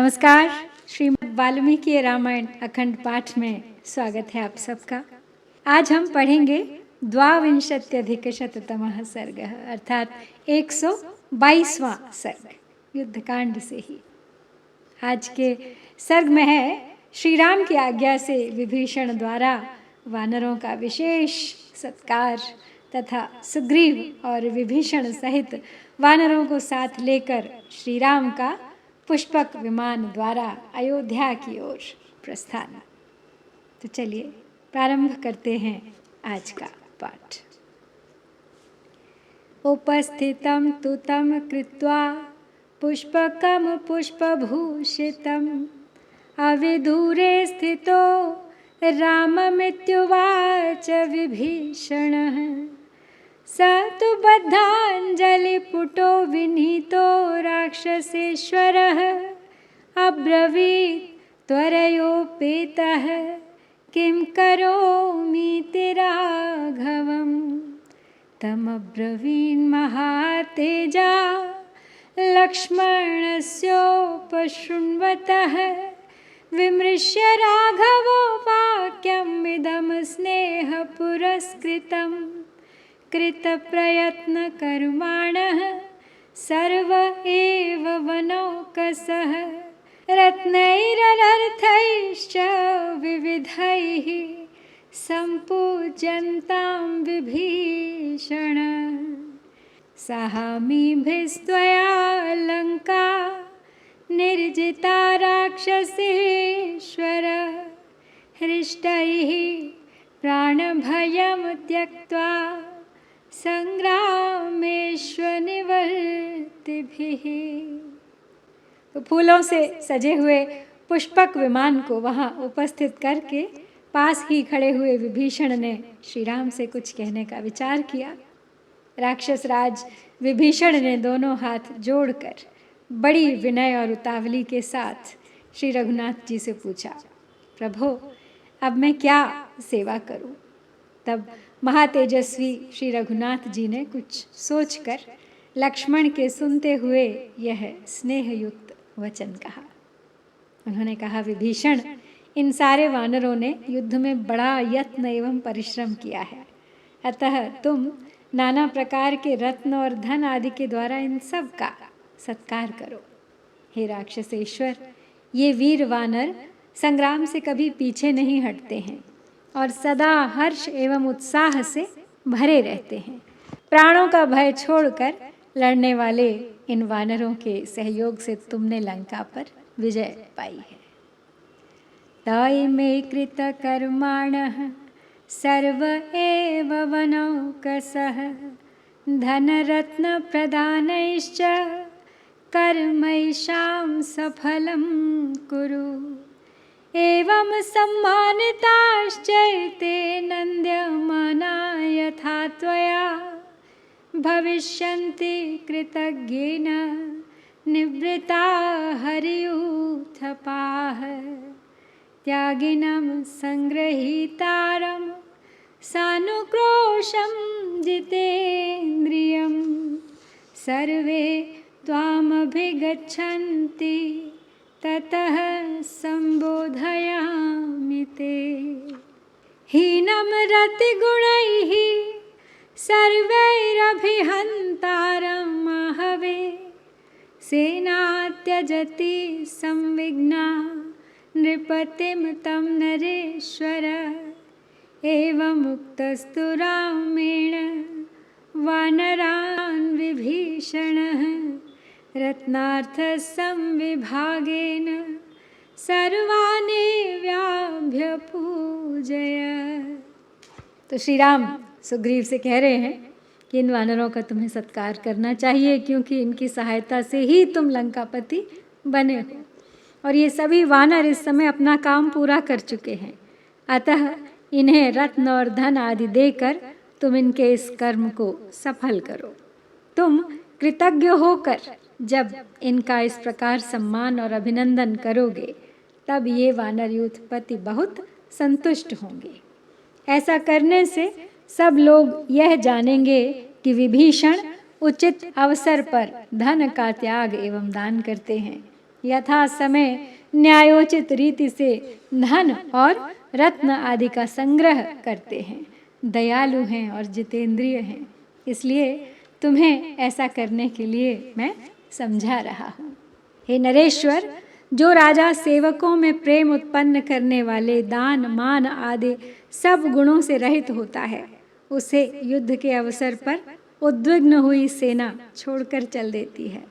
नमस्कार। श्रीमद् वाल्मीकि रामायण अखंड पाठ में स्वागत है आप सबका। आज हम पढ़ेंगे द्वाविंशत्यधिकशततमः सर्गः अर्थात 122वां सर्ग युद्धकांड से ही। आज के सर्ग में है श्री राम की आज्ञा से विभीषण द्वारा वानरों का विशेष सत्कार तथा सुग्रीव और विभीषण सहित वानरों को साथ लेकर श्री राम का पुष्पक विमान द्वारा अयोध्या की ओर प्रस्थान। तो चलिए प्रारंभ करते हैं आज का पाठ। उपस्थितं तु तं कृत्वा पुष्पकं पुष्पभूषितम् अविदूरे स्थितो राममित्युवाच विभीषणः। स तु बद्धाञ्जलिपुटो विनीतो राक्षसेश्वरः अब्रवीत् त्वरयोपेतः किं करोमीति राघवम्। तमब्रवीन्महातेजा लक्ष्मणस्योपशृण्वतः विमृश्य राघवो वाक्यमिदं स्नेहपुरस्कृतम् कृतप्रयत्नकर्माणः सर्व एव वनौकसः रत्नैरनर्थैश्च विविधैः सम्पूज्यन्तां विभीषण। सहामीभिस्त्वया लङ्का निर्जिता राक्षसेश्वर हृष्टैः प्राणभयं त्यक्त्वा संग्रामेष्वनिवर्तिभिः। तो फूलों से सजे हुए पुष्पक विमान को वहाँ उपस्थित करके पास ही खड़े हुए विभीषण ने श्री राम से कुछ कहने का विचार किया। राक्षस राज विभीषण ने दोनों हाथ जोड़कर बड़ी विनय और उतावली के साथ श्री रघुनाथ जी से पूछा, प्रभो अब मैं क्या सेवा करूं? तब महातेजस्वी श्री रघुनाथ जी ने कुछ सोचकर लक्ष्मण के सुनते हुए यह स्नेहयुक्त वचन कहा। उन्होंने कहा, विभीषण इन सारे वानरों ने युद्ध में बड़ा यत्न एवं परिश्रम किया है, अतः तुम नाना प्रकार के रत्न और धन आदि के द्वारा इन सब का सत्कार करो। हे राक्षसेश्वर, ये वीर वानर संग्राम से कभी पीछे नहीं हटते हैं और सदा हर्ष एवं उत्साह से भरे रहते हैं। प्राणों का भय छोड़कर लड़ने वाले इन वानरों के सहयोग से तुमने लंका पर विजय पाई है। तय मे कृतकर्माणः सर्व एव वनौकसः धनरत्नप्रदानैश्च कर्मैषां सफलं कुरु। एवं सम्मानिताश्चैते नन्द्यमाना यथा त्वया भविष्यन्ति कृतज्ञेन निवृत्ता हरियूथपाः। त्यागिनं संगृहीतारं सानुक्रोशं जितेन्द्रियं सर्वे त्वामभिगच्छन्ति ततः संबोधयामि ते। हीनं रतिगुणैः सर्वैरभिहन्तारं आहवे सेना त्यजति संविघ्ना नृपतिं तं नरेश्वर। एवमुक्तस्तु रामेण वानरान् विभीषणः रत्नार्थसंविभागेन सर्वाणि व्याभ्यपूजय। तो श्री राम सुग्रीव से कह रहे हैं कि इन वानरों का तुम्हें सत्कार करना चाहिए, क्योंकि इनकी सहायता से ही तुम लंकापति बने हो और ये सभी वानर इस समय अपना काम पूरा कर चुके हैं। अतः इन्हें रत्न और धन आदि देकर तुम इनके इस कर्म को सफल करो। तुम कृतज्ञ होकर जब इनका इस प्रकार सम्मान और अभिनंदन करोगे तब ये वानर यूथपति बहुत संतुष्ट होंगे। ऐसा करने से सब लोग यह जानेंगे कि विभीषण उचित अवसर पर धन का त्याग एवं दान करते हैं यथा समय न्यायोचित रीति से धन और रत्न आदि का संग्रह करते हैं, दयालु हैं और जितेंद्रिय हैं। इसलिए तुम्हें ऐसा करने के लिए मैं समझा रहा हूँ। हे नरेश्वर, जो राजा सेवकों में प्रेम उत्पन्न करने वाले दान मान आदि सब गुणों से रहित होता है, उसे युद्ध के अवसर पर उद्विग्न हुई सेना छोड़कर चल देती है।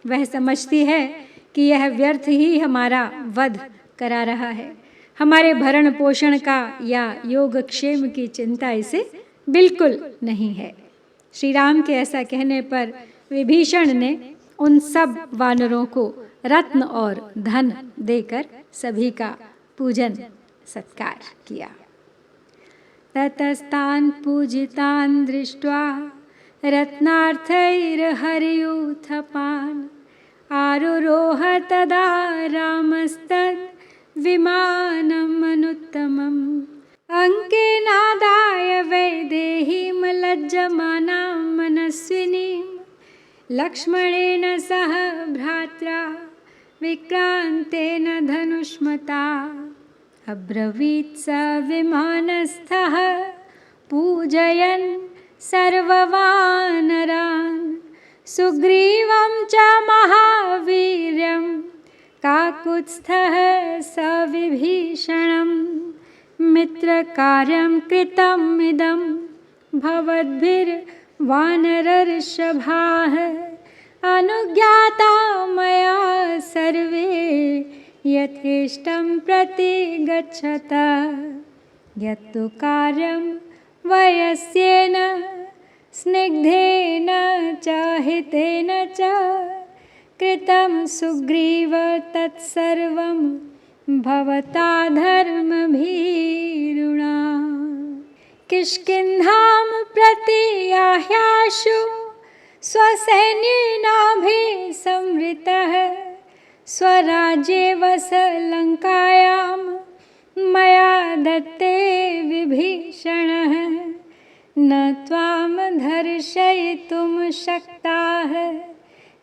वह समझती है कि यह व्यर्थ ही हमारा वध करा रहा है, हमारे भरण पोषण का या योगक्षेम की चिंता इसे बिल्कुल नहीं है। श्री राम के ऐसा कहने पर विभीषण ने उन सब वानरों को रत्न और धन देकर सभी का पूजन सत्कार किया। ततस्तान् पूजितान् दृष्ट्वा रत्नार्थैर्हर्यूथपान् आरुरोह तदा रामस्तद् विमानमनुत्तमम् अङ्केनादाय वैदेहीं लज्जमानां मनस्विनीं लक्ष्मणेन सह भ्रात्रा विक्रान्तेन धनुष्मता अब्रवीत् स विमानस्थः पूजयन् सर्ववानरान् सुग्रीवं च महावीर्यं काकुत्स्थः स विभीषणं मित्रकार्यं कृतमिदं भवद्भिर्वानरर्षभाः अनुज्ञाता मया सर्वे यथेष्टं प्रतिगच्छत यत्तु कार्यं वयस्येन स्निग्धेन च हितेन च कृतं सुग्रीव तत्सर्वं भवता धर्मभीरुणा किष्किन्धां प्रतियाह्याशु स्वसैन्येनाभिसंवृतः स्वराज्ये वसलङ्कायां मया दत्ते विभीषणः न त्वां धर्षयितुं शक्ताः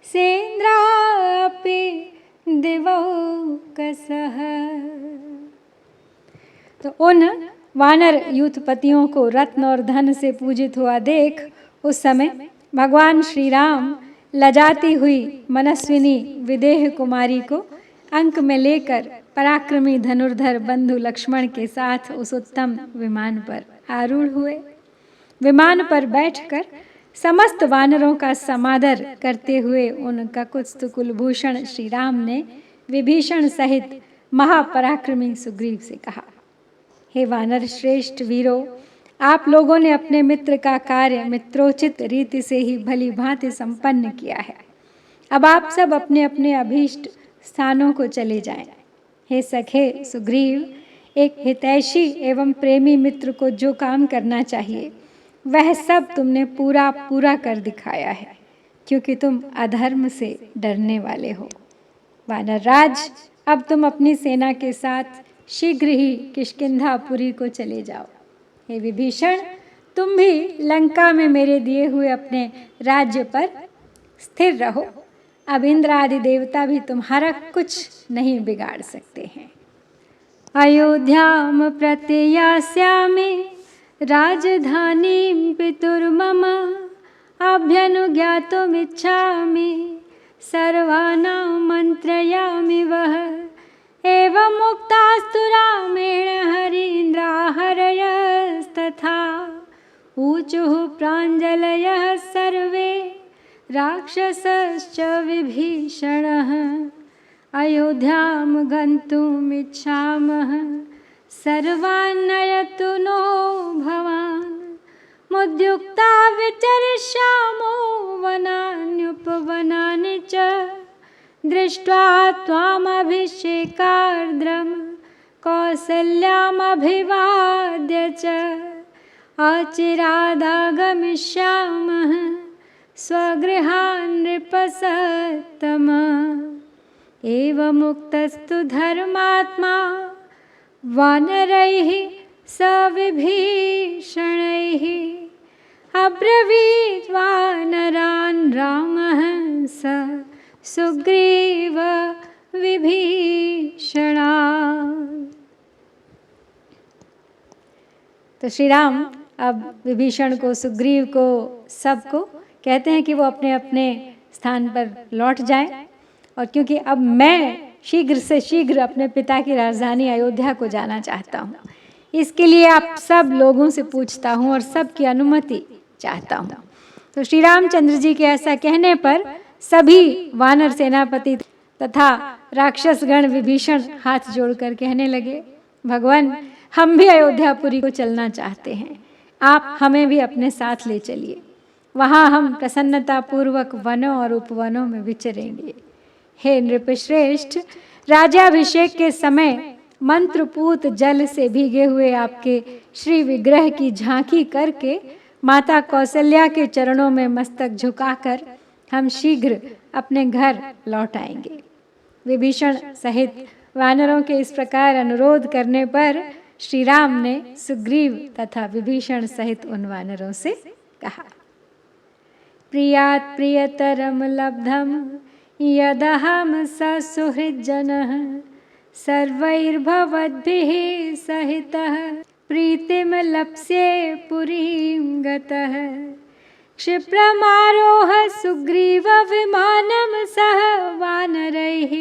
सेन्द्रापि दिवौकसः। तो उन वानर यूथपतियों को रत्न और धन से पूजित हुआ देख उस समय भगवान श्री राम लजाती हुई मनस्विनी विदेह कुमारी को अंक में लेकर पराक्रमी धनुर्धर बंधु लक्ष्मण के साथ उस उत्तम विमान पर आरूढ़ हुए। विमान पर बैठकर समस्त वानरों का समादर करते हुए उन ककुत्स्थ कुलभूषण श्री राम ने विभीषण सहित महापराक्रमी सुग्रीव से कहा, हे वानर श्रेष्ठ वीरों, आप लोगों ने अपने मित्र का कार्य मित्रोचित रीति से ही भली भांति संपन्न किया है। अब आप सब अपने अपने अभीष्ट स्थानों को चले जाएं। हे सखे सुग्रीव, एक हितैषी एवं प्रेमी मित्र को जो काम करना चाहिए वह सब तुमने पूरा पूरा कर दिखाया है, क्योंकि तुम अधर्म से डरने वाले हो। वानर राज, अब तुम अपनी सेना के साथ शीघ्र ही किष्किंधापुरी को चले जाओ। हे विभीषण, तुम भी लंका में मेरे दिए हुए अपने राज्य पर स्थिर रहो। अब इंद्र आदि देवता भी तुम्हारा कुछ नहीं बिगाड़ सकते हैं। अयोध्याम प्रत्ययास्यामि राजधानीं पितुर्मम अभ्यनुज्ञातुमिच्छामि सर्वानां मन्त्रयामि वः एवं मुक्तास्तु रामेण हरीन्द्राहरयस्तथा ऊचुः प्राञ्जलयः सर्वे राक्षसश्च विभीषणः अयोध्यां गन्तुमिच्छामः सर्वान् नयतु नो भवान् मुद्युक्ता विचरिष्यामो वनान्युपवनानि च दृष्ट्वा त्वामभिषेकार्द्रं कौसल्यामभिवाद्य च अचिरादागमिष्यामः स्वगृहान् नृपसत्तमा एवमुक्तस्तु धर्मात्मा वानरैः स विभीषणैः अब्रवीत् वानरान् रामः स सुग्रीव विभीषणा। तो श्री राम अब विभीषण को, सुग्रीव को, सबको कहते हैं कि वो अपने अपने स्थान पर लौट जाएं, और क्योंकि अब मैं शीघ्र से शीघ्र अपने पिता की राजधानी अयोध्या को जाना चाहता हूँ, इसके लिए आप सब लोगों से पूछता हूँ और सबकी अनुमति चाहता हूँ। तो श्री रामचंद्र जी के ऐसा कहने पर सभी वानर सेनापति तथा राक्षसगण विभीषण हाथ जोड़कर कहने लगे, भगवान हम भी अयोध्यापुरी को चलना चाहते हैं, आप हमें भी अपने साथ ले चलिए, वहाँ हम प्रसन्नता पूर्वक वनों और उपवनों में विचरेंगे। हे नृपश्रेष्ठ, राज्याभिषेक के समय मंत्रपूत जल से भीगे हुए आपके श्री विग्रह की झांकी करके माता कौशल्या के चरणों में मस्तक झुकाकर हम शीघ्र अपने घर लौट आएंगे। विभीषण सहित वानरों के इस प्रकार अनुरोध करने पर श्री राम ने सुग्रीव तथा विभीषण सहित उन वानरों से कहा, प्रियात् प्रियतरम लब्धम यदहम ससुहृज्जनः सर्वैर्भवद्भिः सहितः प्रीतिम लप्स्ये पुरीं गतः। क्षिप्रमारोह सुग्रीव विमानं सह वानरैः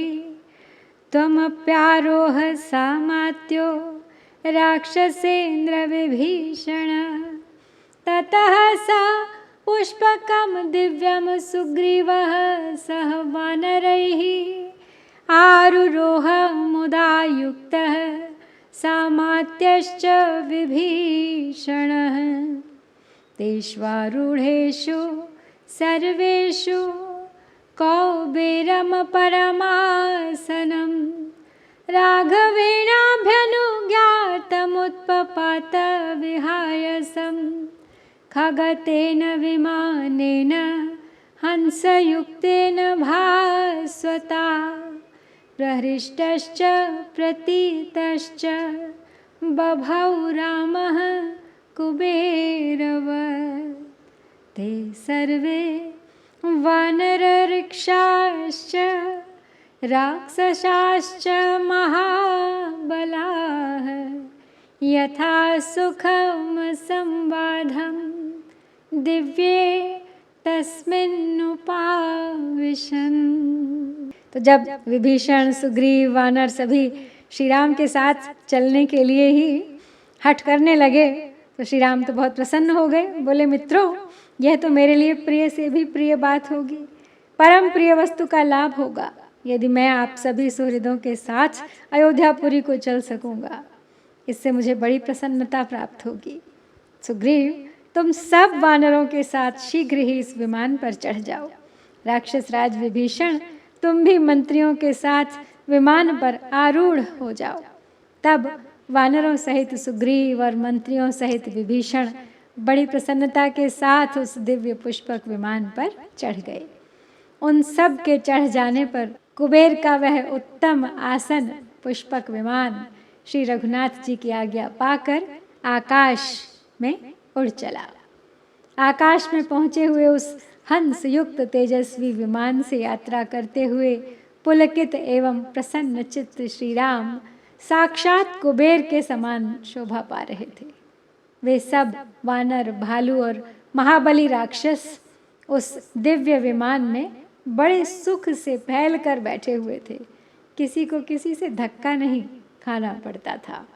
त्वमप्यारोह सामात्यो राक्षसेन्द्र विभीषण। ततः सा पुष्पकं दिव्यं सुग्रीवः सह वानरैः आरुरोह मुदा युक्तः सामात्यश्च विभीषणः। तेष्वारूढेषु सर्वेषु कौबेरं परमासनं राघवेणाभ्यनुज्ञातमुत्पपात विहायसं। खगतेन विमानेन हंसयुक्तेन भास्वता प्रहृष्टश्च प्रतीतश्च बभौ रामः कुबेरवत्। ते सर्वे वानरऋक्षाश्च राक्षसाश्च महाबलाः यथा सुखं संवादं दिव्ये तस्मिन्नुपाविशन्। तो जब विभीषण, सुग्रीव, वानर सभी श्री राम के साथ चलने के लिए ही हठ करने लगे तो श्री राम तो बहुत प्रसन्न हो गए। बोले, मित्रों, यह तो मेरे लिए प्रिय से भी प्रिय बात होगी, परम प्रिय वस्तु का लाभ होगा यदि मैं आप सभी सुहृदों के साथ अयोध्यापुरी को चल सकूंगा। इससे मुझे बड़ी प्रसन्नता प्राप्त होगी। सुग्रीव, तुम सब वानरों के साथ शीघ्र ही इस विमान पर चढ़ जाओ। राक्षस राज विभीषण, तुम भी मंत्रियों के साथ विमान पर आरूढ़ हो जाओ। तब वानरों सहित सुग्रीव और मंत्रियों सहित विभीषण बड़ी प्रसन्नता के साथ उस दिव्य पुष्पक विमान पर चढ़ गए। उन सब के चढ़ जाने पर कुबेर का वह उत्तम आसन पुष्पक विमान श्री रघुनाथ जी की आज्ञा पाकर आकाश में उड़ चला। आकाश में पहुंचे हुए उस हंस युक्त तेजस्वी विमान से यात्रा करते हुए पुलकित एवं प्रसन्न चित्त श्री राम साक्षात कुबेर के समान शोभा पा रहे थे। वे सब वानर, भालू और महाबली राक्षस उस दिव्य विमान में बड़े सुख से फैल कर बैठे हुए थे। किसी को किसी से धक्का नहीं खाना पड़ता था।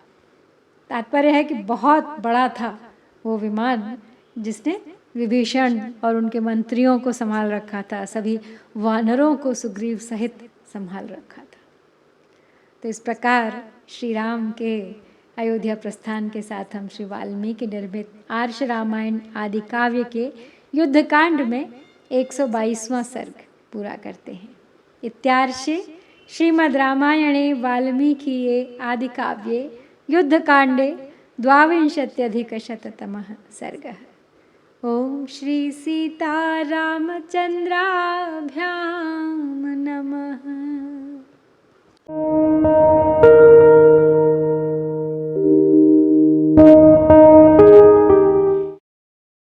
तात्पर्य है कि बहुत बड़ा था वो विमान जिसने विभीषण और उनके मंत्रियों को संभाल रखा था, सभी वानरों को सुग्रीव सहित संभाल रखा था। तो इस प्रकार श्री राम के अयोध्या प्रस्थान के साथ हम श्री वाल्मीकि निर्मित आर्ष रामायण आदि काव्य के युद्धकांड में 122वां सर्ग पूरा करते हैं। इत्यार्षे श्रीमद् रामायणे वाल्मीकिये आदि काव्ये युद्धकांडे 22अधिकशततमः सर्गः। ओम श्री सीतारामचंद्राभ्यां नमः।